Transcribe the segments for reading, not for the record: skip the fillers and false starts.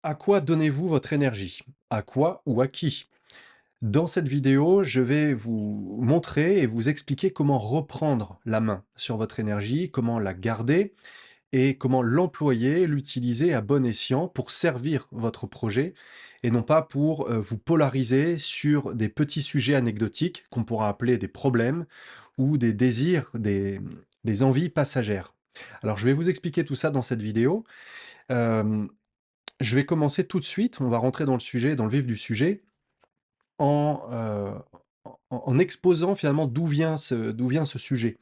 À quoi donnez-vous votre énergie? À quoi ou à qui? Dans cette vidéo, je vais vous montrer et vous expliquer comment reprendre la main sur votre énergie, comment la garder et comment l'employer, l'utiliser à bon escient pour servir votre projet et non pas pour vous polariser sur des petits sujets anecdotiques qu'on pourra appeler des problèmes ou des désirs, des envies passagères. Alors je vais vous expliquer tout ça dans cette vidéo. Euh, je vais commencer tout de suite, on va rentrer dans le sujet, dans le vif du sujet, en, en exposant finalement d'où vient ce sujet.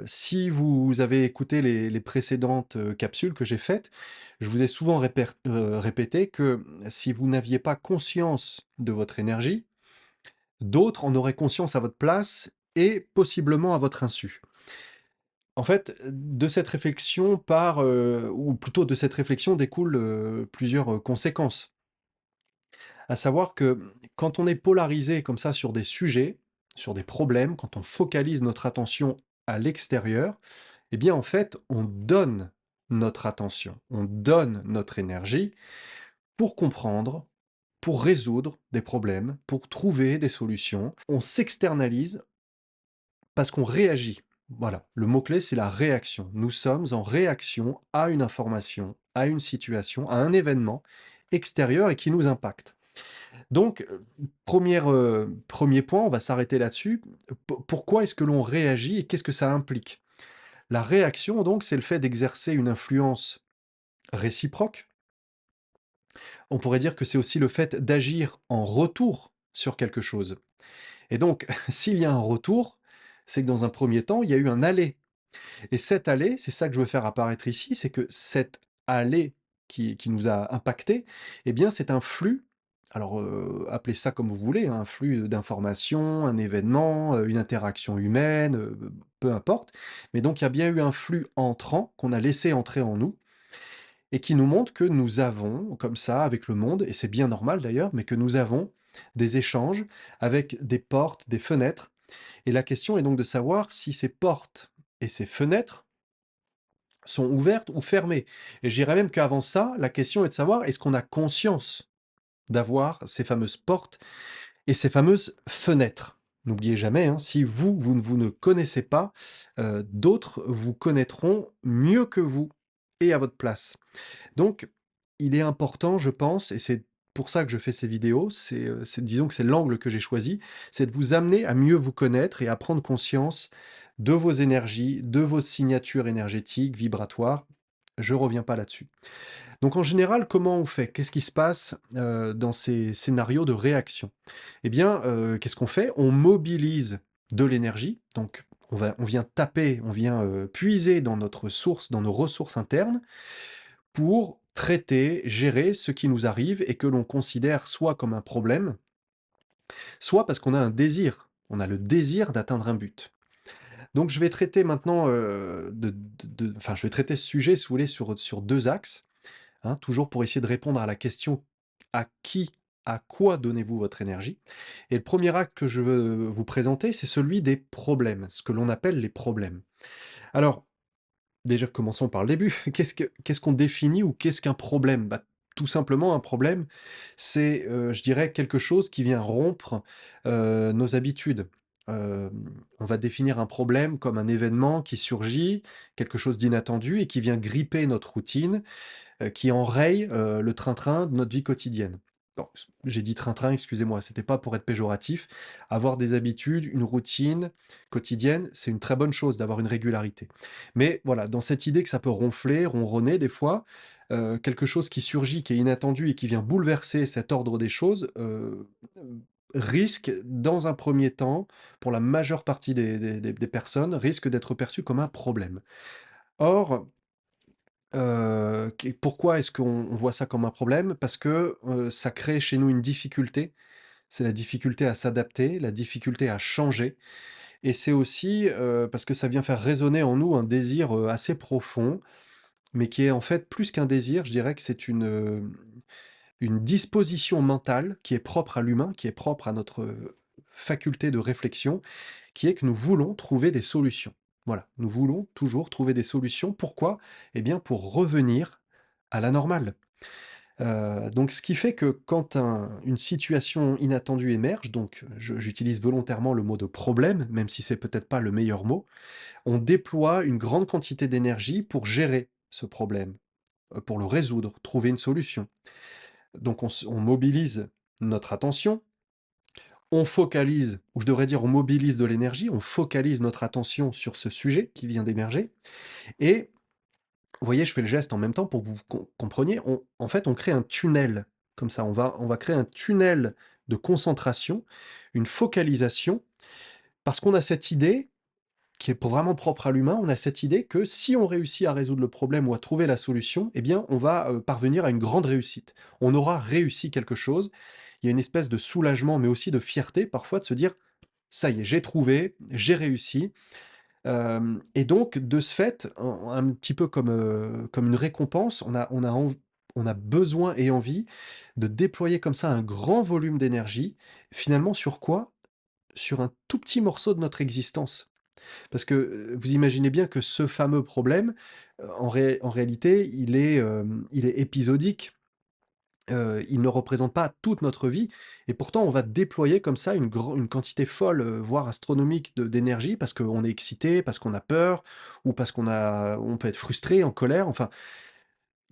Si vous avez écouté les précédentes, capsules que j'ai faites, je vous ai souvent répété que si vous n'aviez pas conscience de votre énergie, d'autres en auraient conscience à votre place et possiblement à votre insu. En fait, de cette réflexion ou plutôt de cette réflexion découlent, plusieurs, conséquences. À savoir que quand on est polarisé comme ça sur des sujets, sur des problèmes, quand on focalise notre attention à l'extérieur, eh bien en fait, on donne notre attention, on donne notre énergie pour comprendre, pour résoudre des problèmes, pour trouver des solutions. On s'externalise parce qu'on réagit. Voilà, le mot-clé, c'est la réaction. Nous sommes en réaction à une information, à une situation, à un événement extérieur et qui nous impacte. Donc, 1er point, on va s'arrêter là-dessus. Pourquoi est-ce que l'on réagit et qu'est-ce que ça implique? La réaction, donc, c'est le fait d'exercer une influence réciproque. On pourrait dire que c'est aussi le fait d'agir en retour sur quelque chose. Et donc, s'il y a un retour, c'est que dans un premier temps, il y a eu un aller. Et cet aller, c'est ça que je veux faire apparaître ici, c'est que cet aller qui nous a impacté, eh bien, c'est un flux, alors appelez ça comme vous voulez, hein, un flux d'informations, un événement, une interaction humaine, peu importe. Mais donc, il y a bien eu un flux entrant qu'on a laissé entrer en nous et qui nous montre que nous avons, comme ça, avec le monde, et c'est bien normal d'ailleurs, mais que nous avons des échanges avec des portes, des fenêtres. Et la question est donc de savoir si ces portes et ces fenêtres sont ouvertes ou fermées. Et je dirais même qu'avant ça, la question est de savoir est-ce qu'on a conscience d'avoir ces fameuses portes et ces fameuses fenêtres. N'oubliez jamais, hein, si vous ne connaissez pas, d'autres vous connaîtront mieux que vous et à votre place. Donc, il est important, je pense, et c'est pour ça que je fais ces vidéos, disons que c'est l'angle que j'ai choisi, c'est de vous amener à mieux vous connaître et à prendre conscience de vos énergies, de vos signatures énergétiques, vibratoires. Je reviens pas là-dessus. Donc en général, comment on fait? Qu'est-ce qui se passe dans ces scénarios de réaction? Eh bien, qu'est-ce qu'on fait? On mobilise de l'énergie, donc on vient taper, on vient puiser dans notre source, dans nos ressources internes, pour traiter, gérer ce qui nous arrive et que l'on considère soit comme un problème, soit parce qu'on a un désir. On a le désir d'atteindre un but. Donc je vais traiter maintenant, enfin je vais traiter ce sujet, si vous voulez, sur 2 axes, hein, toujours pour essayer de répondre à la question: «À qui, à quoi donnez-vous votre énergie?» Et le premier axe que je veux vous présenter, c'est celui des problèmes, ce que l'on appelle les problèmes. Alors, déjà, commençons par le début. Qu'est-ce qu'on définit ou qu'est-ce qu'un problème? Bah, tout simplement, un problème, c'est, je dirais, quelque chose qui vient rompre, nos habitudes. On va définir un problème comme un événement qui surgit, quelque chose d'inattendu et qui vient gripper notre routine, qui enraye, le train-train de notre vie quotidienne. Bon, j'ai dit train-train, excusez-moi, c'était pas pour être péjoratif. Avoir des habitudes, une routine quotidienne, c'est une très bonne chose d'avoir une régularité. Mais voilà, dans cette idée que ça peut ronfler, ronronner des fois, quelque chose qui surgit, qui est inattendu et qui vient bouleverser cet ordre des choses, risque, dans un premier temps, pour la majeure partie des personnes, risque d'être perçu comme un problème. Or, pourquoi est-ce qu'on voit ça comme un problème? Parce que, ça crée chez nous une difficulté. C'est la difficulté à s'adapter, la difficulté à changer et c'est aussi, parce que ça vient faire résonner en nous un désir, assez profond, mais qui est en fait plus qu'un désir, je dirais que c'est une disposition mentale qui est propre à l'humain, qui est propre à notre, faculté de réflexion, qui est que nous voulons trouver des solutions. Voilà, nous voulons toujours trouver des solutions. Pourquoi? Eh bien, pour revenir à la normale. Donc ce qui fait que quand une situation inattendue émerge, donc j'utilise volontairement le mot de problème, même si c'est peut-être pas le meilleur mot, on déploie une grande quantité d'énergie pour gérer ce problème, pour le résoudre, trouver une solution. Donc on mobilise notre attention, on focalise, ou je devrais dire on mobilise de l'énergie, on focalise notre attention sur ce sujet qui vient d'émerger et vous voyez, je fais le geste en même temps pour que vous compreniez. En fait, on crée un tunnel, comme ça. On va créer un tunnel de concentration, une focalisation, parce qu'on a cette idée, qui est vraiment propre à l'humain, on a cette idée que si on réussit à résoudre le problème ou à trouver la solution, eh bien, on va parvenir à une grande réussite. On aura réussi quelque chose. Il y a une espèce de soulagement, mais aussi de fierté, parfois, de se dire, ça y est, j'ai trouvé, j'ai réussi. Et donc de ce fait, un petit peu comme une récompense, on a besoin et envie de déployer comme ça un grand volume d'énergie. Finalement sur quoi? Sur un tout petit morceau de notre existence. Parce que, vous imaginez bien que ce fameux problème, en réalité, il est épisodique. Il ne représente pas toute notre vie et pourtant on va déployer comme ça une quantité folle, voire astronomique d'énergie parce qu'on est excité, parce qu'on a peur ou parce on peut être frustré, en colère, enfin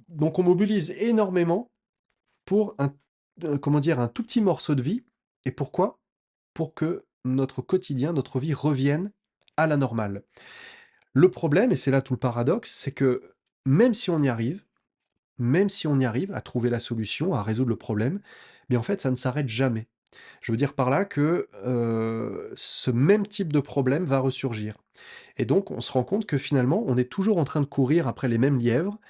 donc on mobilise énormément pour comment dire? Un tout petit morceau de vie et pourquoi? Pour que notre quotidien, notre vie revienne à la normale. Le problème et c'est là tout le paradoxe, c'est que même si on y arrive, même si on y arrive à trouver la solution, à résoudre le problème, mais en fait, ça ne s'arrête jamais. Je veux dire par là que, ce même type de problème va ressurgir et donc on se rend compte que finalement, on est toujours en train de courir après les mêmes lièvres,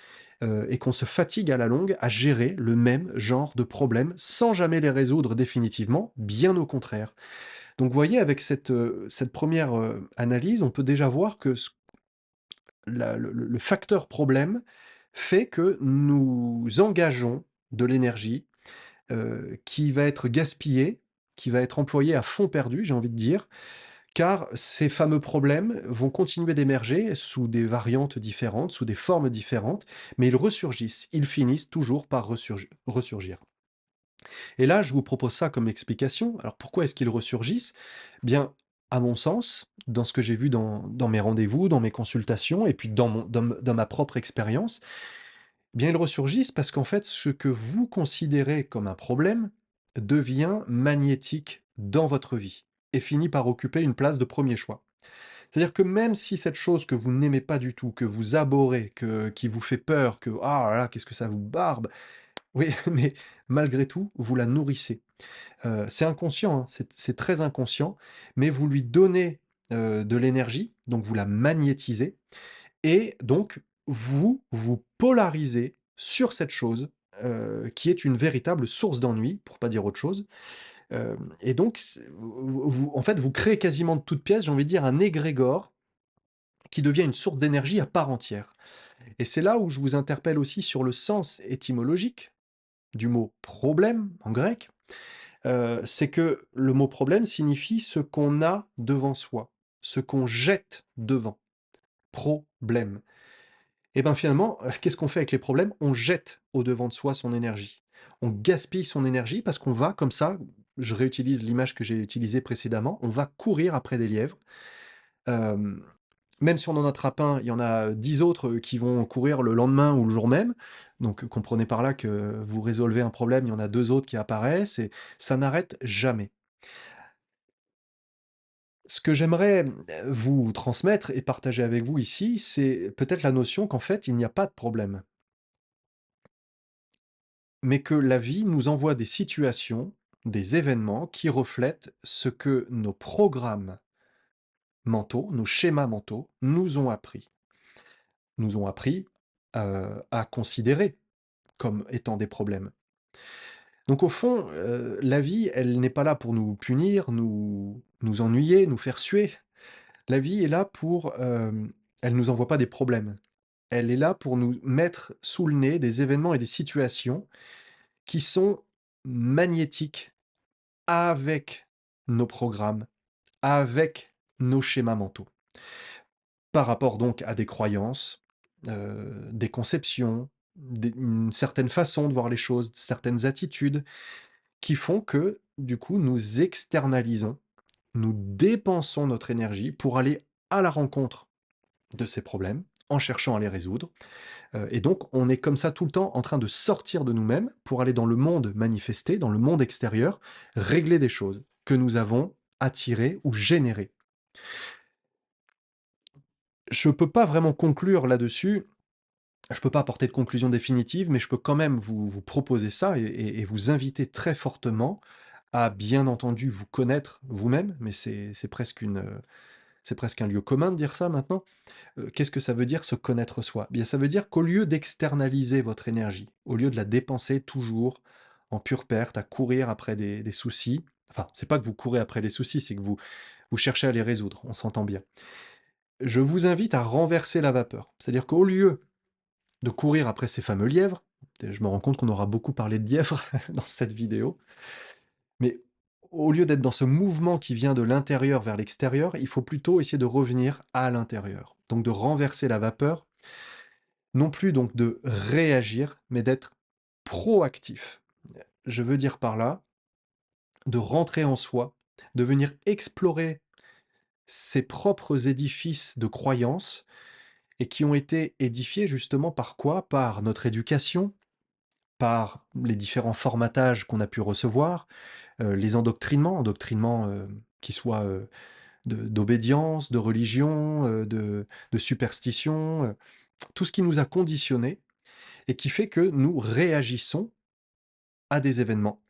et qu'on se fatigue à la longue à gérer le même genre de problème sans jamais les résoudre définitivement, bien au contraire. Donc vous voyez avec cette 1re, analyse, on peut déjà voir que le facteur problème fait que nous engageons de l'énergie, qui va être gaspillée, qui va être employée à fond perdu, j'ai envie de dire, car ces fameux problèmes vont continuer d'émerger sous des variantes différentes, sous des formes différentes, mais ils ressurgissent, ils finissent toujours par ressurgir. Et là, je vous propose ça comme explication. Alors pourquoi est-ce qu'ils ressurgissent? Bien, à mon sens, dans ce que j'ai vu dans mes rendez-vous, dans mes consultations et puis dans ma propre expérience, bien ils ressurgissent parce qu'en fait, ce que vous considérez comme un problème devient magnétique dans votre vie et finit par occuper une place de premier choix. C'est-à-dire que même si cette chose que vous n'aimez pas du tout, que vous abhorrez, qui vous fait peur, que ah là là, qu'est-ce que ça vous barbe, oui, mais malgré tout, vous la nourrissez. C'est inconscient, hein, c'est très inconscient, mais vous lui donnez, de l'énergie, donc vous la magnétisez et donc vous polarisez sur cette chose, qui est une véritable source d'ennui, pour pas dire autre chose. Et donc en fait, vous créez quasiment de toutes pièces, j'ai envie de dire, un égrégore qui devient une source d'énergie à part entière. Et c'est là où je vous interpelle aussi sur le sens étymologique du mot «problème» en grec. C'est que le mot problème signifie ce qu'on a devant soi, ce qu'on jette devant. Problème. Et ben finalement, qu'est-ce qu'on fait avec les problèmes? On jette au-devant de soi son énergie. On gaspille son énergie parce qu'on va comme ça, je réutilise l'image que j'ai utilisée précédemment, on va courir après des lièvres. Hem, Même si on en attrape un, il y en a 10 autres, qui vont courir le lendemain ou le jour même. Donc comprenez par là que vous résolvez un problème, il y en a 2 autres qui apparaissent et ça n'arrête jamais. Ce que j'aimerais, vous transmettre et partager avec vous ici, c'est peut-être la notion qu'en fait, il n'y a pas de problème, mais que la vie nous envoie des situations, des événements qui reflètent ce que nos programmes mentaux, nos schémas mentaux nous ont appris. Nous ont appris, à considérer comme étant des problèmes. Donc au fond, la vie, elle n'est pas là pour nous punir, nous ennuyer, nous faire suer. La vie est là pour, elle nous envoie pas des problèmes. Elle est là pour nous mettre sous le nez des événements et des situations qui sont magnétiques avec nos programmes, avec nos schémas mentaux. Par rapport donc à des croyances, des conceptions, une certaine façon de voir les choses, certaines attitudes qui font que, du coup, nous externalisons, nous dépensons notre énergie pour aller à la rencontre de ces problèmes, en cherchant à les résoudre. Et donc, on est comme ça tout le temps en train de sortir de nous-mêmes pour aller dans le monde manifester, dans le monde extérieur, régler des choses que nous avons attirées ou générées. Je peux pas vraiment conclure là-dessus, je peux pas apporter de conclusion définitive, mais je peux quand même vous proposer ça et vous inviter très fortement à, bien entendu, vous connaître vous-même, mais c'est presque c'est presque un lieu commun de dire ça maintenant. Qu'est-ce que ça veut dire se connaître soi? Bien, ça veut dire qu'au lieu d'externaliser votre énergie, au lieu de la dépenser toujours en pure perte, à courir après des soucis, enfin, c'est pas que vous courez après les soucis, c'est que vous cherchez à les résoudre, on s'entend bien. Je vous invite à renverser la vapeur. C'est-à-dire qu'au lieu de courir après ces fameux lièvres, et je me rends compte qu'on aura beaucoup parlé de lièvres dans cette vidéo, mais au lieu d'être dans ce mouvement qui vient de l'intérieur vers l'extérieur, il faut plutôt essayer de revenir à l'intérieur. Donc de renverser la vapeur, non plus donc de réagir, mais d'être proactif. Je veux dire par là, de rentrer en soi, de venir explorer ses propres édifices de croyances et qui ont été édifiés justement par quoi? Par notre éducation, par les différents formatages qu'on a pu recevoir, les endoctrinements, qui soient, d'obédience, de religion, de superstition, tout ce qui nous a conditionnés et qui fait que nous réagissons à des événements.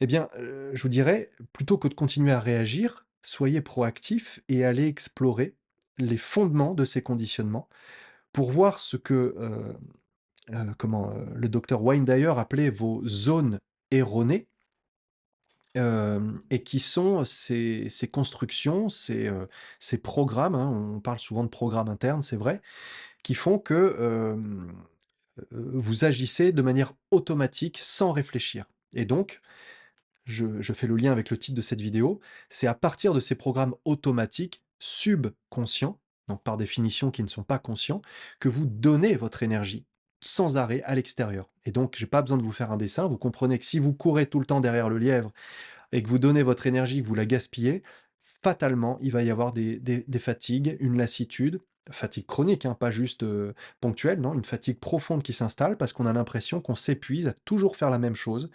Eh bien, je vous dirais, plutôt que de continuer à réagir, soyez proactif et allez explorer les fondements de ces conditionnements pour voir ce que, le docteur Wayne Dyer appelait vos zones erronées, et qui sont ces constructions, ces programmes, hein, on parle souvent de programmes internes, c'est vrai, qui font que, vous agissez de manière automatique sans réfléchir et donc je fais le lien avec le titre de cette vidéo, c'est à partir de ces programmes automatiques subconscients, donc par définition qui ne sont pas conscients, que vous donnez votre énergie sans arrêt à l'extérieur. Et donc, j'ai pas besoin de vous faire un dessin, vous comprenez que si vous courez tout le temps derrière le lièvre et que vous donnez votre énergie, que vous la gaspillez, fatalement, il va y avoir des fatigues, une lassitude, fatigue chronique, hein, pas juste ponctuelle, non, une fatigue profonde qui s'installe parce qu'on a l'impression qu'on s'épuise à toujours faire la même chose,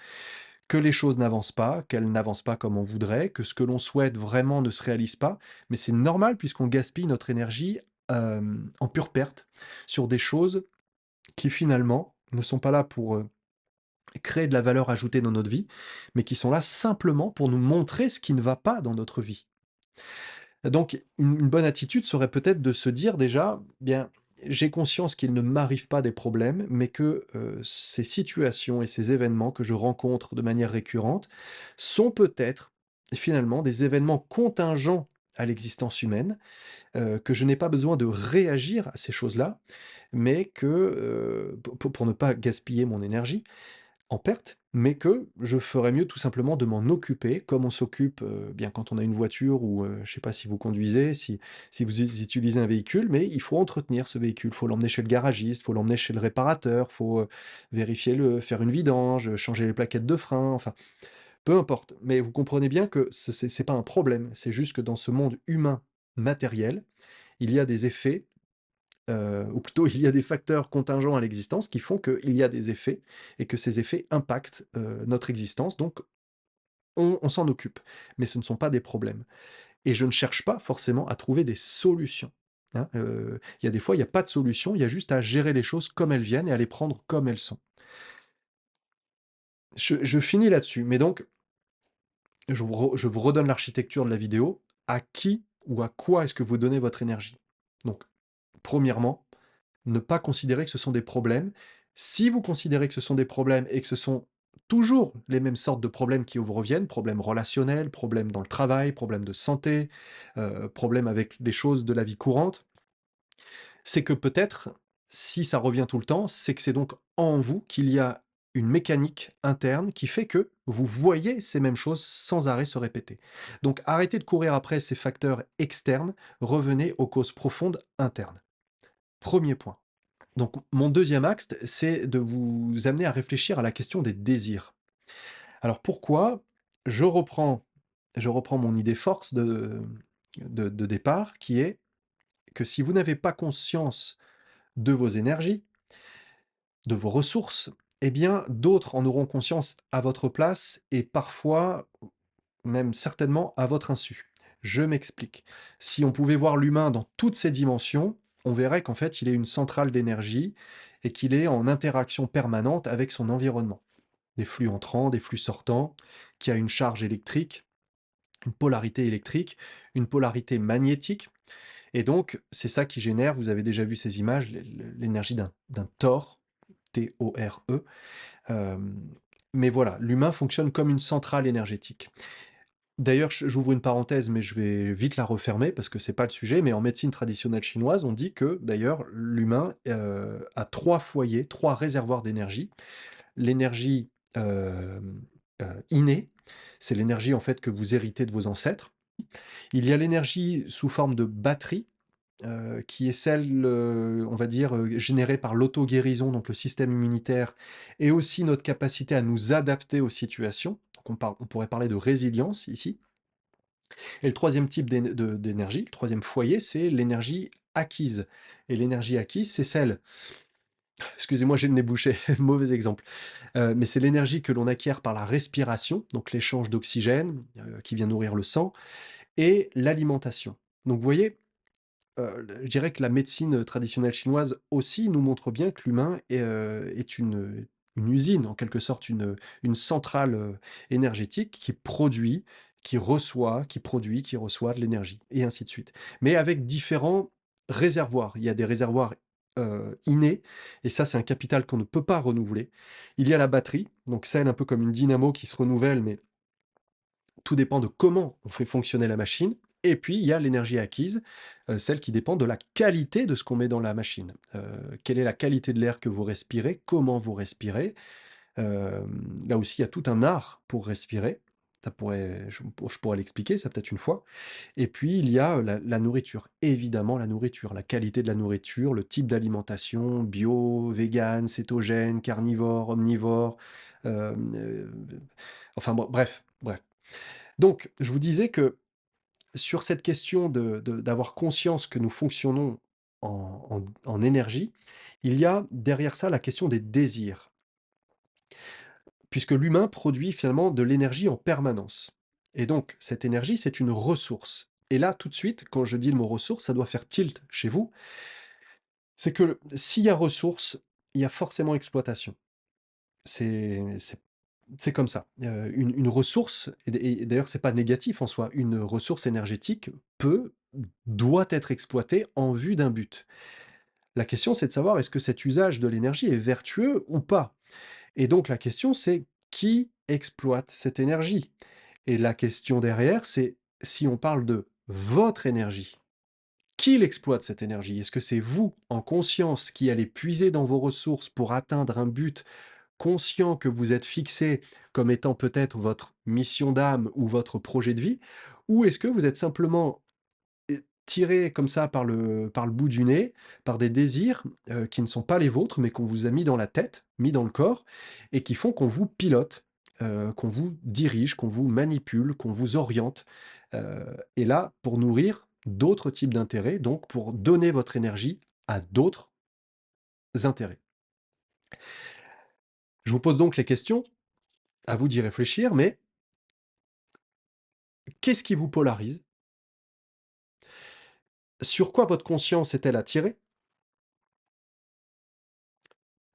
que les choses n'avancent pas, qu'elles n'avancent pas comme on voudrait, que ce que l'on souhaite vraiment ne se réalise pas. Mais c'est normal puisqu'on gaspille notre énergie en pure perte sur des choses qui finalement ne sont pas là pour créer de la valeur ajoutée dans notre vie, mais qui sont là simplement pour nous montrer ce qui ne va pas dans notre vie. Donc, une bonne attitude serait peut-être de se dire déjà, bien, j'ai conscience qu'il ne m'arrive pas des problèmes, mais que ces situations et ces événements que je rencontre de manière récurrente sont peut-être finalement des événements contingents à l'existence humaine, que je n'ai pas besoin de réagir à ces choses-là, mais que, pour ne pas gaspiller mon énergie, en perte, mais que je ferais mieux tout simplement de m'en occuper, comme on s'occupe, bien quand on a une voiture ou, je sais pas si vous conduisez, si vous utilisez un véhicule, mais il faut entretenir ce véhicule. Il faut l'emmener chez le garagiste, il faut l'emmener chez le réparateur, il faut, vérifier faire une vidange, changer les plaquettes de frein, enfin, peu importe. Mais vous comprenez bien que c'est pas un problème, c'est juste que dans ce monde humain matériel, il y a des effets ou plutôt il y a des facteurs contingents à l'existence qui font qu'il y a des effets et que ces effets impactent, notre existence, donc on s'en occupe. Mais ce ne sont pas des problèmes et je ne cherche pas forcément à trouver des solutions, hein. Il y a des fois, il y a pas de solution, il y a juste à gérer les choses comme elles viennent et à les prendre comme elles sont. Je finis là-dessus, mais donc je vous redonne l'architecture de la vidéo. À qui ou à quoi est-ce que vous donnez votre énergie? Donc premièrement, ne pas considérer que ce sont des problèmes. Si vous considérez que ce sont des problèmes et que ce sont toujours les mêmes sortes de problèmes qui vous reviennent, problèmes relationnels, problèmes dans le travail, problèmes de santé, problèmes avec des choses de la vie courante, c'est que peut-être, si ça revient tout le temps, c'est que c'est donc en vous qu'il y a une mécanique interne qui fait que vous voyez ces mêmes choses sans arrêt se répéter. Donc arrêtez de courir après ces facteurs externes, revenez aux causes profondes internes. Premier point. Donc mon deuxième axe, c'est de vous amener à réfléchir à la question des désirs. Alors pourquoi? Je reprends je reprends mon idée force de départ qui est que si vous n'avez pas conscience de vos énergies, de vos ressources, eh bien d'autres en auront conscience à votre place et parfois, même certainement à votre insu. Je m'explique. Si on pouvait voir l'humain dans toutes ses dimensions, on verrait qu'en fait il est une centrale d'énergie et qu'il est en interaction permanente avec son environnement. Des flux entrants, des flux sortants, qui a une charge électrique, une polarité électrique, une polarité magnétique. Et donc, c'est ça qui génère, vous avez déjà vu ces images, l'énergie d'un tor, T-O-R-E. Euh, mais voilà, l'humain fonctionne comme une centrale énergétique. D'ailleurs, j'ouvre une parenthèse, mais je vais vite la refermer parce que c'est pas le sujet. Mais en médecine traditionnelle chinoise, on dit que d'ailleurs l'humain a trois foyers, trois réservoirs d'énergie. L'énergie innée, c'est l'énergie en fait que vous héritez de vos ancêtres. Il y a l'énergie sous forme de batterie, qui est celle, on va dire, générée par l'auto-guérison, donc le système immunitaire, et aussi notre capacité à nous adapter aux situations. Donc on pourrait parler de résilience ici. Et le troisième type d'énergie, le troisième foyer, c'est l'énergie acquise. Et l'énergie acquise, c'est celle, excusez-moi, j'ai le nez bouché, mauvais exemple, mais c'est l'énergie que l'on acquiert par la respiration, donc l'échange d'oxygène qui vient nourrir le sang, et l'alimentation. Donc vous voyez, je dirais que la médecine traditionnelle chinoise aussi nous montre bien que l'humain est une usine, en quelque sorte, une centrale énergétique qui produit, qui reçoit, qui produit, qui reçoit de l'énergie, et ainsi de suite. Mais avec différents réservoirs. Il y a des réservoirs innés, et ça, c'est un capital qu'on ne peut pas renouveler. Il y a la batterie, donc celle un peu comme une dynamo qui se renouvelle, mais tout dépend de comment on fait fonctionner la machine. Et puis, il y a l'énergie acquise, celle qui dépend de la qualité de ce qu'on met dans la machine. Quelle est la qualité de l'air que vous respirez? Comment vous respirez? Là aussi, il y a tout un art pour respirer. Je pourrais l'expliquer, ça peut-être une fois. Et puis, il y a la nourriture. Évidemment, la nourriture, la qualité de la nourriture, le type d'alimentation, bio, vegan, cétogène, carnivore, omnivore. euh, euh, enfin, bref. Donc, je vous disais que sur cette question d'avoir conscience que nous fonctionnons en énergie, il y a derrière ça la question des désirs, puisque l'humain produit finalement de l'énergie en permanence. Et donc, cette énergie, c'est une ressource. Et là, tout de suite, quand je dis le mot ressource, ça doit faire tilt chez vous. C'est que s'il y a ressource, il y a forcément exploitation. C'est c'est c'est comme ça. Une ressource, et d'ailleurs c'est pas négatif en soi, une ressource énergétique doit être exploitée en vue d'un but. La question c'est de savoir est-ce que cet usage de l'énergie est vertueux ou pas? Et donc la question c'est qui exploite cette énergie? Et la question derrière c'est si on parle de votre énergie, qui l'exploite cette énergie? Est-ce que c'est vous, en conscience, qui allez puiser dans vos ressources pour atteindre un but conscient que vous êtes fixé comme étant peut-être votre mission d'âme ou votre projet de vie? Ou est-ce que vous êtes simplement tiré comme ça par le bout du nez, par des désirs qui ne sont pas les vôtres, mais qu'on vous a mis dans la tête, mis dans le corps, et qui font qu'on vous pilote, qu'on vous dirige, qu'on vous manipule, qu'on vous oriente, et là, pour nourrir d'autres types d'intérêts, donc pour donner votre énergie à d'autres intérêts. Je vous pose donc les questions, à vous d'y réfléchir, mais qu'est-ce qui vous polarise? Sur quoi votre conscience est-elle attirée?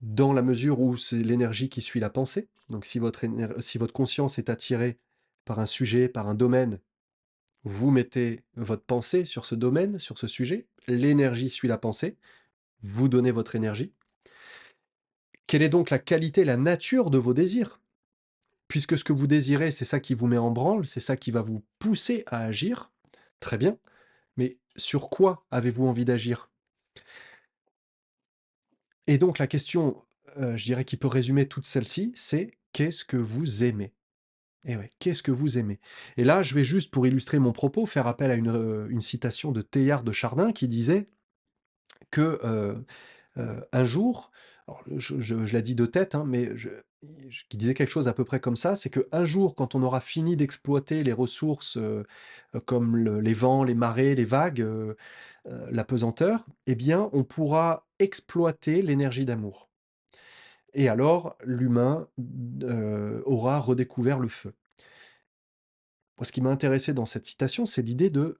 Dans la mesure où c'est l'énergie qui suit la pensée. Donc si votre conscience est attirée par un sujet, par un domaine, vous mettez votre pensée sur ce domaine, sur ce sujet. L'énergie suit la pensée, vous donnez votre énergie. Quelle est donc la qualité, la nature de vos désirs? Puisque ce que vous désirez, c'est ça qui vous met en branle, c'est ça qui va vous pousser à agir. Très bien. Mais sur quoi avez-vous envie d'agir? Et donc la question, je dirais qui peut résumer toute celle-ci, c'est: qu'est-ce que vous aimez? Et ouais, qu'est-ce que vous aimez? Et là, je vais juste, pour illustrer mon propos, faire appel à une citation de Teilhard de Chardin qui disait que, Un jour, alors je la dis de tête, hein, mais qui disait quelque chose à peu près comme ça, c'est qu'un jour, quand on aura fini d'exploiter les ressources, comme les vents, les marées, les vagues, la pesanteur, eh bien, on pourra exploiter l'énergie d'amour. Et alors, l'humain aura redécouvert le feu. Moi, ce qui m'a intéressé dans cette citation, c'est l'idée de,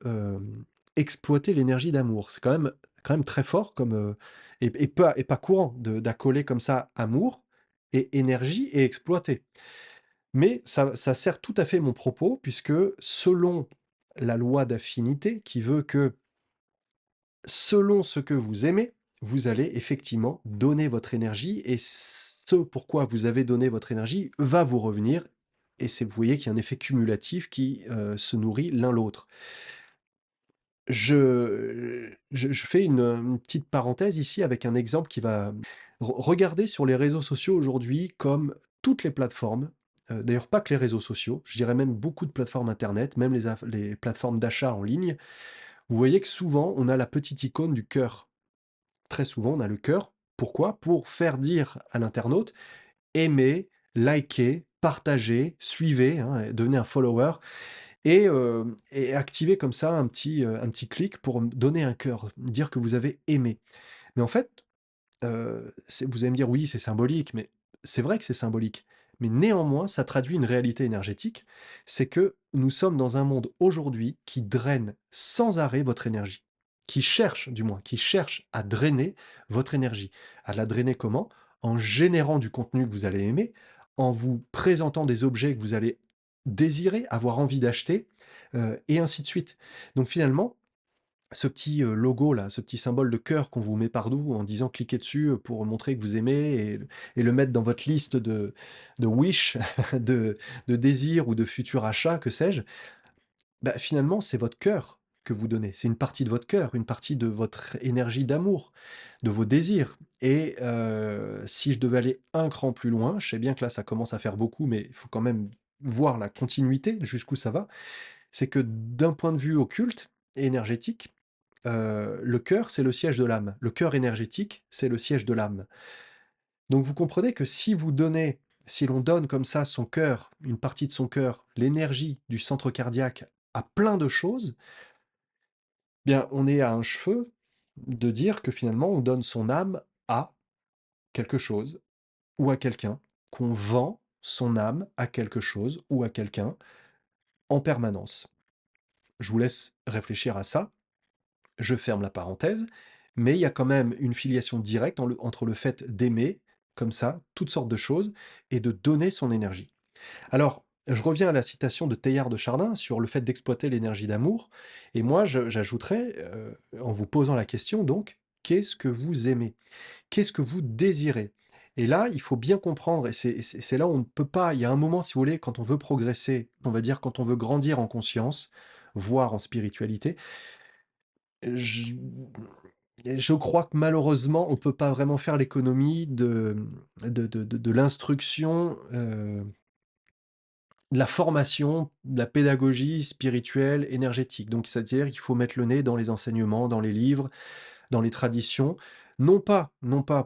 exploiter l'énergie d'amour. C'est quand même très fort comme, et pas courant d'accoler comme ça amour et énergie et exploiter. Mais ça sert tout à fait mon propos puisque selon la loi d'affinité qui veut que selon ce que vous aimez, vous allez effectivement donner votre énergie et ce pourquoi vous avez donné votre énergie va vous revenir et c'est vous voyez qu'il y a un effet cumulatif qui, se nourrit l'un l'autre. Je fais une petite parenthèse ici avec un exemple qui va regardez sur les réseaux sociaux aujourd'hui comme toutes les plateformes, d'ailleurs pas que les réseaux sociaux, je dirais même beaucoup de plateformes internet, même les plateformes d'achat en ligne, vous voyez que souvent on a la petite icône du cœur. Très souvent, on a le cœur. Pourquoi? Pour faire dire à l'internaute: «Aimez, likez, partagez, suivez, hein, et devenez un follower» et activer comme ça un petit clic pour me donner un cœur, dire que vous avez aimé. Mais en fait, c'est vous allez me dire: «Oui, c'est symbolique», mais c'est vrai que c'est symbolique. Mais néanmoins, ça traduit une réalité énergétique, c'est que nous sommes dans un monde aujourd'hui qui draine sans arrêt votre énergie, qui cherche du moins, qui cherche à drainer votre énergie. À la drainer comment? En générant du contenu que vous allez aimer, en vous présentant des objets que vous allez désirer, avoir envie d'acheter, et ainsi de suite. Donc finalement, ce petit, logo là, ce petit symbole de cœur qu'on vous met partout en disant: «Cliquez dessus, pour montrer que vous aimez» et le mettre dans votre liste de wish, de désirs ou de futurs achats, que sais-je. Bah, finalement, c'est votre cœur que vous donnez. C'est une partie de votre cœur, une partie de votre énergie d'amour, de vos désirs et si je devais aller un cran plus loin, je sais bien que là, ça commence à faire beaucoup, mais il faut quand même voir la continuité, jusqu'où ça va. C'est que d'un point de vue occulte et énergétique, le cœur, c'est le siège de l'âme. Le cœur énergétique, c'est le siège de l'âme. Donc vous comprenez que si l'on donne comme ça son cœur, une partie de son cœur, l'énergie du centre cardiaque à plein de choses, bien on est à un cheveu de dire que finalement on donne son âme à quelque chose ou à quelqu'un, qu'on vend son âme à quelque chose ou à quelqu'un en permanence. Je vous laisse réfléchir à ça. Je ferme la parenthèse, mais il y a quand même une filiation directe entre le fait d'aimer, comme ça, toutes sortes de choses, et de donner son énergie. Alors, je reviens à la citation de Teilhard de Chardin sur le fait d'exploiter l'énergie d'amour, et moi j'ajouterais, en vous posant la question donc, qu'est-ce que vous aimez? Qu'est-ce que vous désirez? Et là, il faut bien comprendre, et c'est là où on ne peut pas, il y a un moment, si vous voulez, quand on veut progresser, on va dire quand on veut grandir en conscience, voire en spiritualité, je je crois que malheureusement, on peut pas vraiment faire l'économie de l'instruction, de la formation, de la pédagogie spirituelle, énergétique. Donc c'est-à-dire qu'il faut mettre le nez dans les enseignements, dans les livres, dans les traditions. Non pas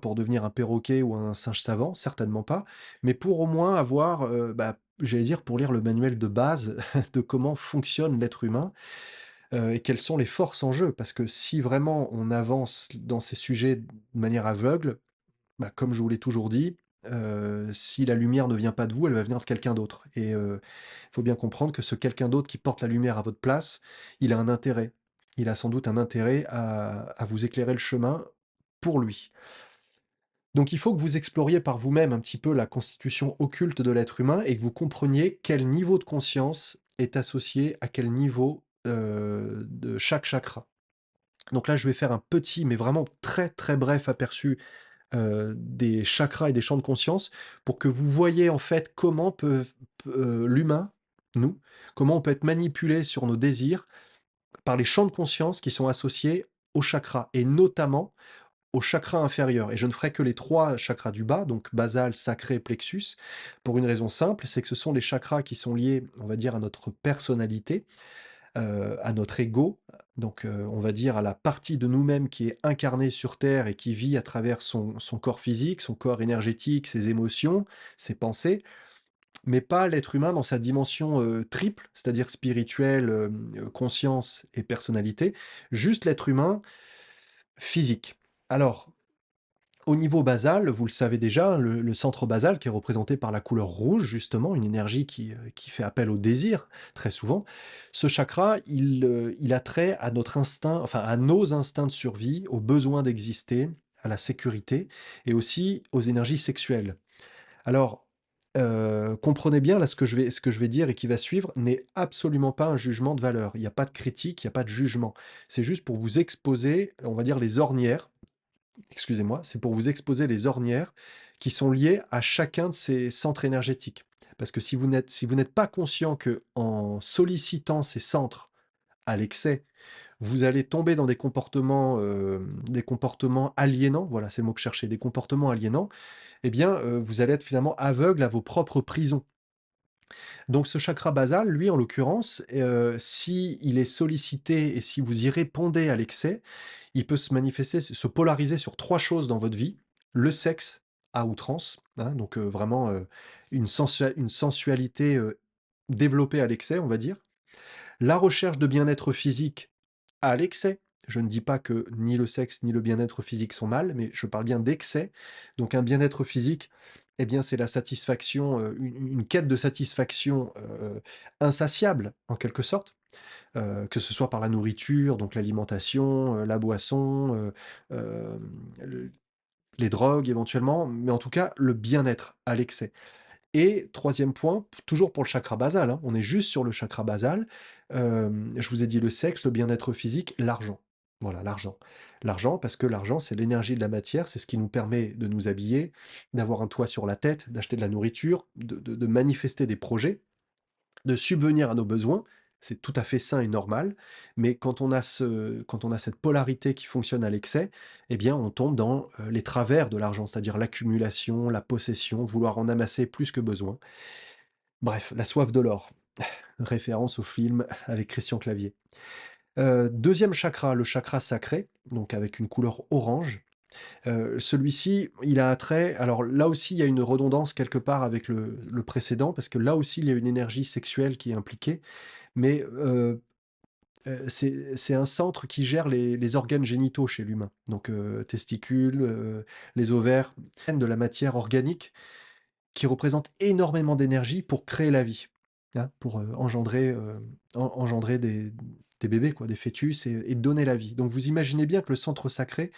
pour devenir un perroquet ou un singe savant, certainement pas, mais pour au moins avoir, bah, j'allais dire pour lire le manuel de base de comment fonctionne l'être humain. Et quelles sont les forces en jeu? Parce que si vraiment on avance dans ces sujets de manière aveugle, bah, comme je vous l'ai toujours dit, si la lumière ne vient pas de vous, elle va venir de quelqu'un d'autre et il faut bien comprendre que ce quelqu'un d'autre qui porte la lumière à votre place, il a un intérêt. Il a sans doute un intérêt à vous éclairer le chemin pour lui. Donc il faut que vous exploriez par vous-même un petit peu la constitution occulte de l'être humain et que vous compreniez quel niveau de conscience est associé à quel niveau, de chaque chakra. Donc là, je vais faire un petit, mais vraiment très, très bref aperçu, des chakras et des champs de conscience pour que vous voyez en fait comment l'humain, nous, comment on peut être manipulé sur nos désirs par les champs de conscience qui sont associés aux chakras et notamment au chakra inférieur et je ne ferai que les 3 chakras du bas, donc basal, sacré, plexus, pour une raison simple, c'est que ce sont les chakras qui sont liés, on va dire, à notre personnalité, à notre ego, donc on va dire à la partie de nous-mêmes qui est incarnée sur terre et qui vit à travers son corps physique, son corps énergétique, ses émotions, ses pensées, mais pas l'être humain dans sa dimension, triple, c'est-à-dire spirituelle, conscience et personnalité, juste l'être humain physique. Alors, au niveau basal, vous le savez déjà, le centre basal qui est représenté par la couleur rouge justement, une énergie qui fait appel au désir, très souvent. Ce chakra, il a trait à notre instinct, enfin à nos instincts de survie, au besoin d'exister, à la sécurité et aussi aux énergies sexuelles. Alors, comprenez bien là ce que je vais dire et qui va suivre n'est absolument pas un jugement de valeur. Il n'y a pas de critique, il n'y a pas de jugement. C'est juste pour vous exposer, on va dire les ornières, excusez-moi, c'est pour vous exposer les ornières qui sont liées à chacun de ces centres énergétiques. Parce que si vous n'êtes pas conscient que en sollicitant ces centres à l'excès, vous allez tomber dans des comportements aliénants, voilà, c'est le mot que je cherchais, des comportements aliénants, eh bien, vous allez être finalement aveugle à vos propres prisons. Donc ce chakra basal, lui, en l'occurrence, si il est sollicité et si vous y répondez à l'excès, il peut se manifester, se polariser sur 3 choses dans votre vie. Le sexe à outrance, hein, donc vraiment, une sensualité, développée à l'excès, on va dire. La recherche de bien-être physique à l'excès. Je ne dis pas que ni le sexe ni le bien-être physique sont mal, mais je parle bien d'excès. Donc un bien-être physique, eh bien c'est la satisfaction, une quête de satisfaction, insatiable en quelque sorte, que ce soit par la nourriture, donc l'alimentation, la boisson, le les drogues éventuellement, mais en tout cas le bien-être à l'excès. Et troisième point, toujours pour le chakra basal, hein, on est juste sur le chakra basal, je vous ai dit le sexe, le bien-être physique, l'argent. Voilà, l'argent. L'argent parce que l'argent, c'est l'énergie de la matière, c'est ce qui nous permet de nous habiller, d'avoir un toit sur la tête, d'acheter de la nourriture, de manifester des projets, de subvenir à nos besoins. C'est tout à fait sain et normal, mais quand on a cette polarité qui fonctionne à l'excès, eh bien, on tombe dans, les travers de l'argent, c'est-à-dire l'accumulation, la possession, vouloir en amasser plus que besoin. Bref, la soif de l'or, référence au film avec Christian Clavier. 2e chakra, le chakra sacré, donc avec une couleur orange. Celui-ci, il a attrait, alors là aussi, il y a une redondance quelque part avec le précédent, parce que là aussi, il y a une énergie sexuelle qui est impliquée, mais c'est un centre qui gère les organes génitaux chez l'humain. Donc testicules, les ovaires, de la matière organique qui représente énormément d'énergie pour créer la vie, hein, pour, engendrer des bébés quoi, des fœtus et donner la vie. Donc vous imaginez bien que le centre sacré,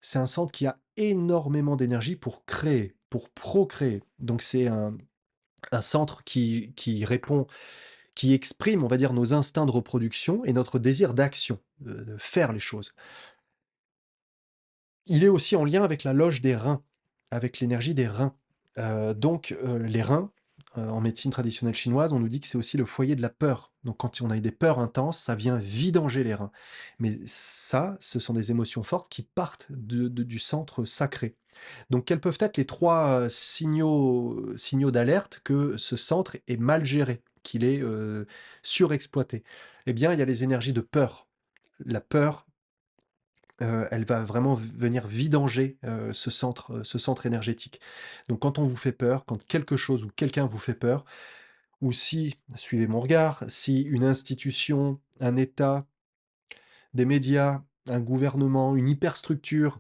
c'est un centre qui a énormément d'énergie pour créer, pour procréer. Donc c'est un centre qui répond, qui exprime, on va dire, nos instincts de reproduction et notre désir d'action, de faire les choses. Il est aussi en lien avec la loge des reins, avec l'énergie des reins. Donc les reins, en médecine traditionnelle chinoise, on nous dit que c'est aussi le foyer de la peur. Donc quand on a des peurs intenses, ça vient vidanger les reins. Mais ça, ce sont des émotions fortes qui partent du centre sacré. Donc quels peuvent être les 3 signaux d'alerte que ce centre est mal géré, qu'il est, surexploité? Eh bien, il y a les énergies de peur. La peur, elle va vraiment venir vidanger, ce centre énergétique. Donc quand on vous fait peur, quand quelque chose ou quelqu'un vous fait peur, ou si, suivez mon regard, si une institution, un État, des médias, un gouvernement, une hyperstructure,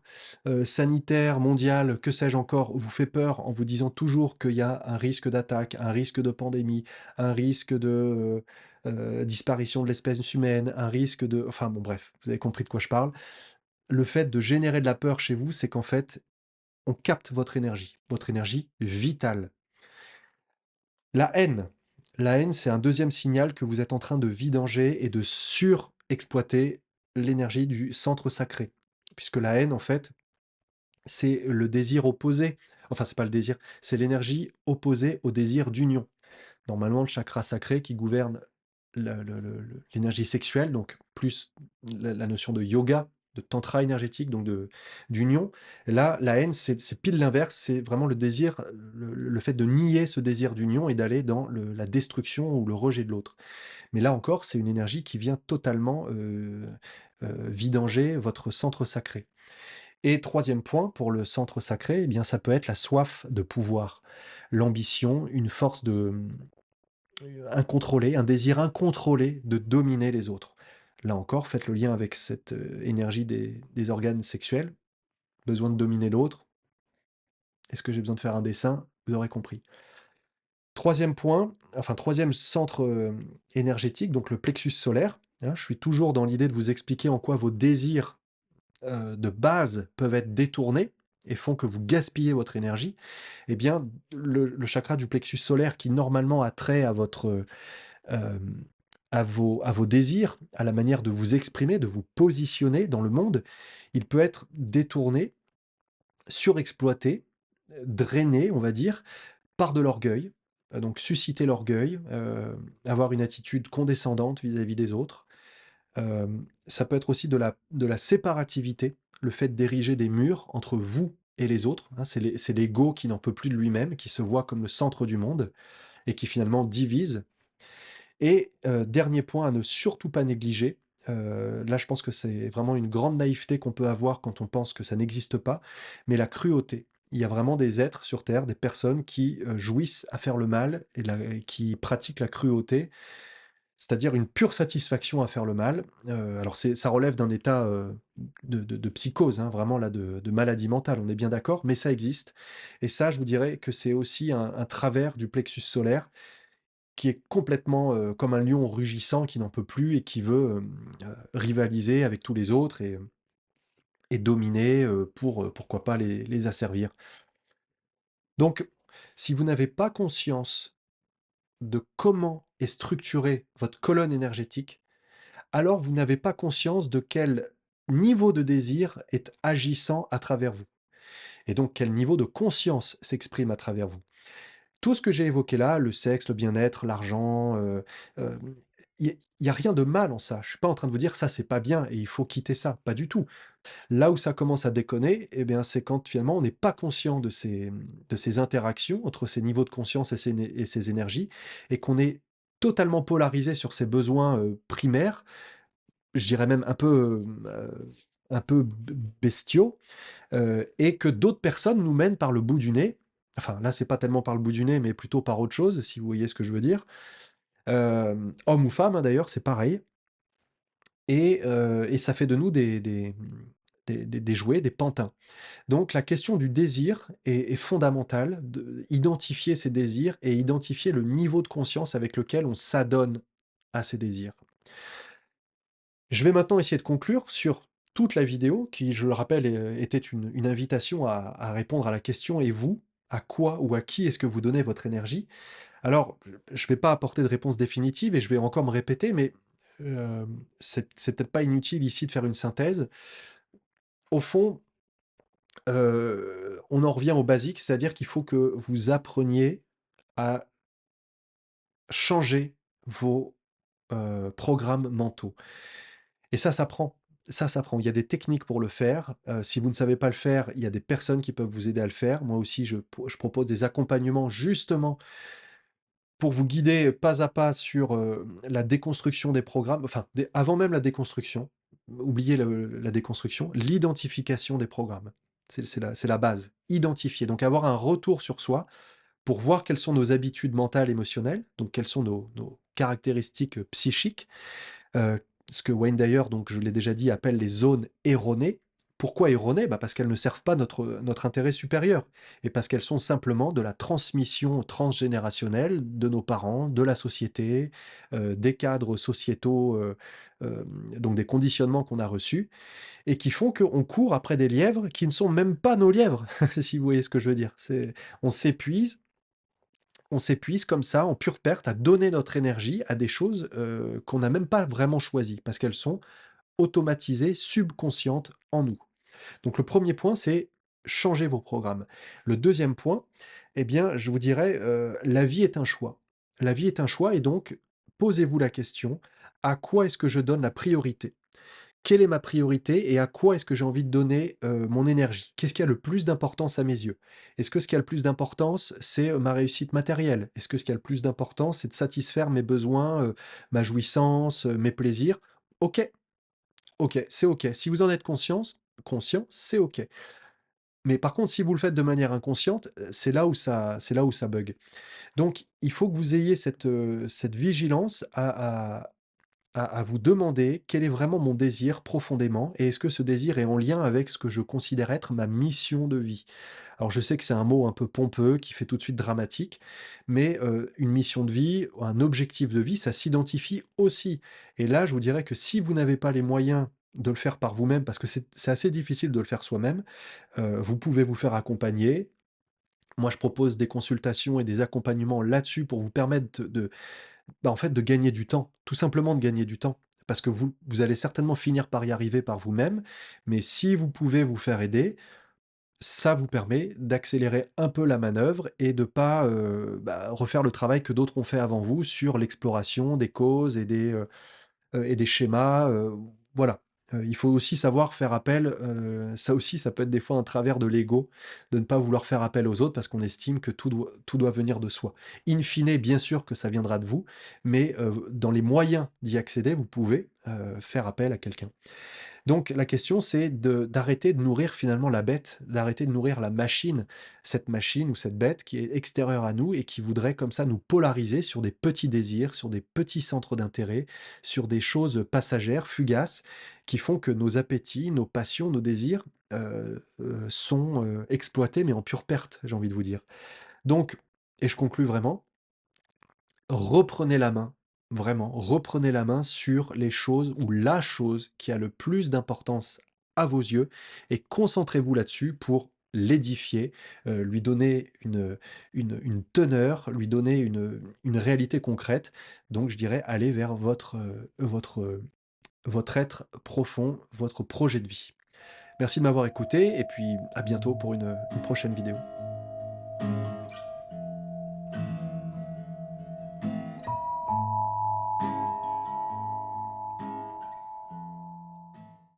sanitaire, mondiale, que sais-je encore, vous fait peur en vous disant toujours qu'il y a un risque d'attaque, un risque de pandémie, un risque de, disparition de l'espèce humaine, un risque de enfin bon bref, vous avez compris de quoi je parle. Le fait de générer de la peur chez vous, c'est qu'en fait, on capte votre énergie vitale. La haine. La haine, c'est un deuxième signal que vous êtes en train de vidanger et de surexploiter l'énergie du centre sacré. Puisque la haine, en fait, c'est le désir opposé. Enfin, c'est pas le désir, c'est l'énergie opposée au désir d'union. Normalement, le chakra sacré qui gouverne l'énergie sexuelle, donc plus la notion de yoga, de tantra énergétique, donc d'union. Là, la haine, c'est pile l'inverse, c'est vraiment le désir, le fait de nier ce désir d'union et d'aller dans la destruction ou le rejet de l'autre. Mais là encore, c'est une énergie qui vient totalement vidanger votre centre sacré. Et troisième point, pour le centre sacré, eh bien, ça peut être la soif de pouvoir, l'ambition, une force incontrôlée, un désir incontrôlé de dominer les autres. Là encore, faites le lien avec cette énergie des organes sexuels, besoin de dominer l'autre. Est-ce que j'ai besoin de faire un dessin? Vous aurez compris. Troisième point, enfin troisième centre énergétique, donc le plexus solaire, hein. Je suis toujours dans l'idée de vous expliquer en quoi vos désirs de base peuvent être détournés et font que vous gaspillez votre énergie. Eh bien, le chakra du plexus solaire qui normalement a trait à votre, à vos désirs, à la manière de vous exprimer, de vous positionner dans le monde, il peut être détourné, surexploité, drainé, on va dire, par de l'orgueil. Donc susciter l'orgueil, avoir une attitude condescendante vis-à-vis des autres. Ça peut être aussi de la séparativité, le fait d'ériger des murs entre vous et les autres, hein. C'est l'ego qui n'en peut plus de lui-même, qui se voit comme le centre du monde et qui finalement divise. Et dernier point à ne surtout pas négliger, là je pense que c'est vraiment une grande naïveté qu'on peut avoir quand on pense que ça n'existe pas, mais la cruauté. Il y a vraiment des êtres sur terre, des personnes qui, jouissent à faire le mal et qui pratiquent la cruauté, c'est-à-dire une pure satisfaction à faire le mal. Alors ça relève d'un état, de psychose, hein, vraiment là de maladie mentale, on est bien d'accord, mais ça existe et ça je vous dirais que c'est aussi un travers du plexus solaire qui est complètement, comme un lion rugissant qui n'en peut plus et qui veut, rivaliser avec tous les autres et dominer, pour, pourquoi pas les asservir. Donc, si vous n'avez pas conscience de comment est structurée votre colonne énergétique, alors vous n'avez pas conscience de quel niveau de désir est agissant à travers vous et donc quel niveau de conscience s'exprime à travers vous. Tout ce que j'ai évoqué là, le sexe, le bien-être, l'argent, il y a rien de mal en ça. Je suis pas en train de vous dire: «Ça, c'est pas bien et il faut quitter ça», pas du tout. Là où ça commence à déconner et bien, c'est quand finalement on n'est pas conscient de ces interactions entre ces niveaux de conscience et ces énergies et qu'on est totalement polarisé sur ses besoins, primaires, je dirais même un peu bestiaux, et que d'autres personnes nous mènent par le bout du nez. Enfin, là, c'est pas tellement par le bout du nez, mais plutôt par autre chose, si vous voyez ce que je veux dire. Homme ou femme, hein, d'ailleurs, c'est pareil. Et ça fait de nous des jouets, des pantins. Donc la question du désir est fondamentale, identifier ses désirs et identifier le niveau de conscience avec lequel on s'adonne à ces désirs. Je vais maintenant essayer de conclure sur toute la vidéo qui, je le rappelle, était une invitation à répondre à la question: «Et vous, à quoi ou à qui est-ce que vous donnez votre énergie?» Alors, je ne vais pas apporter de réponse définitive et je vais encore me répéter, mais c'est peut-être pas inutile ici de faire une synthèse. Au fond, on en revient au basique, c'est-à-dire qu'il faut que vous appreniez à changer vos, programmes mentaux. Et ça s'apprend. Ça s'apprend. Il y a des techniques pour le faire. Si vous ne savez pas le faire, il y a des personnes qui peuvent vous aider à le faire. Moi aussi, je propose des accompagnements justement pour vous guider pas à pas sur, la déconstruction des programmes, enfin, avant même la déconstruction, oubliez la déconstruction, l'identification des programmes. C'est la base. Identifier, donc avoir un retour sur soi pour voir quelles sont nos habitudes mentales, émotionnelles, donc quelles sont nos caractéristiques, psychiques. Ce que Wayne Dyer, donc je l'ai déjà dit, appelle les zones erronées. Pourquoi erronées? Bah parce qu'elles ne servent pas notre intérêt supérieur et parce qu'elles sont simplement de la transmission transgénérationnelle de nos parents, de la société, des cadres sociétaux, donc des conditionnements qu'on a reçus et qui font qu'on court après des lièvres qui ne sont même pas nos lièvres, si vous voyez ce que je veux dire. On s'épuise on s'épuise comme ça, en pure perte, à donner notre énergie à des choses, qu'on n'a même pas vraiment choisies, parce qu'elles sont automatisées, subconscientes en nous. Donc le premier point, c'est changer vos programmes. Le deuxième point, eh bien, je vous dirais, la vie est un choix. La vie est un choix et donc posez-vous la question: «À quoi est-ce que je donne la priorité? quelle est ma priorité et à quoi est-ce que j'ai envie de donner, mon énergie? Qu'est-ce qui a le plus d'importance à mes yeux? Est-ce que ce qui a le plus d'importance, c'est, ma réussite matérielle? Est-ce que ce qui a le plus d'importance, c'est de satisfaire mes besoins, ma jouissance, mes plaisirs? OK, OK, c'est OK. Si vous en êtes conscient, c'est OK. Mais par contre, si vous le faites de manière inconsciente, c'est là où ça bug. Donc il faut que vous ayez cette vigilance à vous demander: «Quel est vraiment mon désir profondément? Et est-ce que ce désir est en lien avec ce que je considère être ma mission de vie?» Alors je sais que c'est un mot un peu pompeux qui fait tout de suite dramatique, mais une mission de vie, un objectif de vie, ça s'identifie aussi. Et là, je vous dirais que si vous n'avez pas les moyens de le faire par vous-même, parce que c'est assez difficile de le faire soi-même, vous pouvez vous faire accompagner. Moi, je propose des consultations et des accompagnements là-dessus pour vous permettre en fait, de gagner du temps, tout simplement de gagner du temps. Parce que vous allez certainement finir par y arriver par vous-même, mais si vous pouvez vous faire aider, ça vous permet d'accélérer un peu la manœuvre et de pas, refaire le travail que d'autres ont fait avant vous sur l'exploration des causes et des schémas, voilà. Il faut aussi savoir faire appel, ça aussi, ça peut être des fois un travers de l'ego, de ne pas vouloir faire appel aux autres parce qu'on estime que tout doit venir de soi. In fine, bien sûr que ça viendra de vous, mais dans les moyens d'y accéder, vous pouvez, faire appel à quelqu'un. Donc la question, c'est d'arrêter de nourrir finalement la bête, d'arrêter de nourrir la machine, cette machine ou cette bête qui est extérieure à nous et qui voudrait comme ça nous polariser sur des petits désirs, sur des petits centres d'intérêt, sur des choses passagères, fugaces, qui font que nos appétits, nos passions, nos désirs sont exploités, mais en pure perte, j'ai envie de vous dire. Donc, et je conclus vraiment, reprenez la main, vraiment, reprenez la main sur les choses ou la chose qui a le plus d'importance à vos yeux et concentrez-vous là-dessus pour l'édifier, lui donner une teneur, lui donner une réalité concrète. Donc je dirais aller vers votre être profond, votre projet de vie. Merci de m'avoir écouté et puis à bientôt pour une prochaine vidéo.